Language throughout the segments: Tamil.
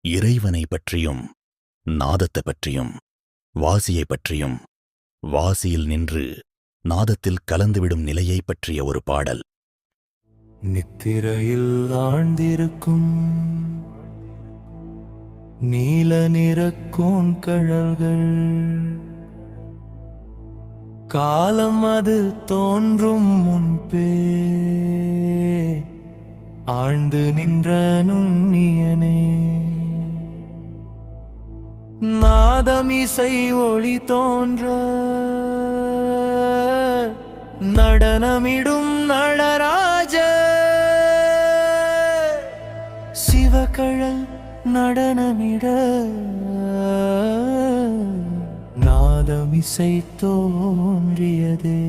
இறைவனை பற்றியும் நாதத்தை பற்றியும் வாசியை பற்றியும் வாசியில் நின்று நாதத்தில் கலந்துவிடும் நிலையை பற்றிய ஒரு பாடல். நித்திரையில் ஆழ்ந்திருக்கும் நீல நிறக்கோன் கழல்கள் காலம் அது தோன்றும் முன்பே ஆழ்ந்து நின்ற நுண்ணியனே நாதமிசை ஒளி தோன்ற நடனமிடும் நடராஜ சிவகழல் நடனமிட நாதமிசை தோன்றியதே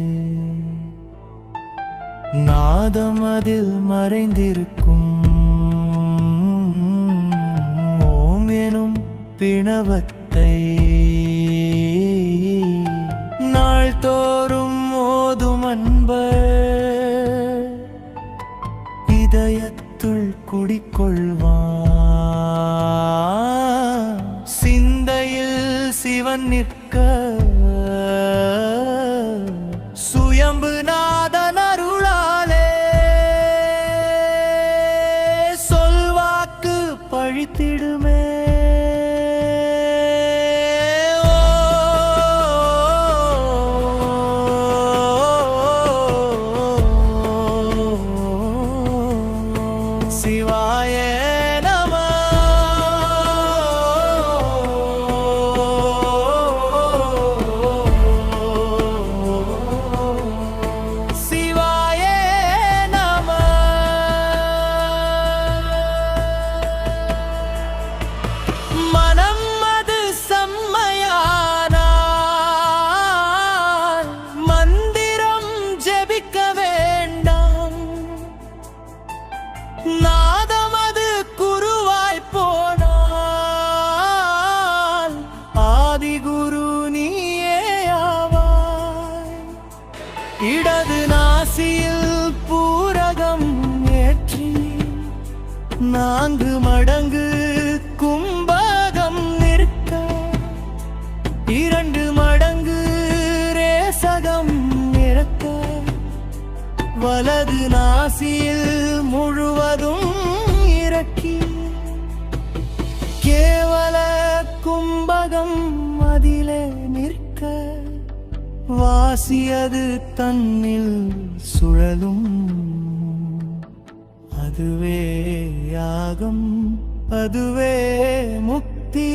நாதம் அதில் மறைந்திருக்கும் ஓம் எனும் பிணவத்தை நாள்தோறும் ஓதும் அன்பர் இதயத்துள் குடிக்கொள்வான் சிந்தையில் சிவன் நிற்க சுயம்பு நாதன் அருளாலே சொல்வாக்கு பழித்திடுமே சிவாய நம சிவாய நம மனம் அது செம்மையானால் மந்திரம் ஜெபிக்க வேண்டாம் நாதமது குருவாய் போனால் ஆதிகுரு நீயே ஆவாய் இடது நாசியில் பூரகம் ஏற்றி 4 மடங்கு கும்பகம் நிற்க 2 மடங்கு ரேசகம் நிற்க வலது நாசியில் முழுவதும் இறக்கி கேவல கும்பகம் அதிலே நிற்க வாசியது தன்னில் சுழலும் அதுவே யாகம் அதுவே முக்தி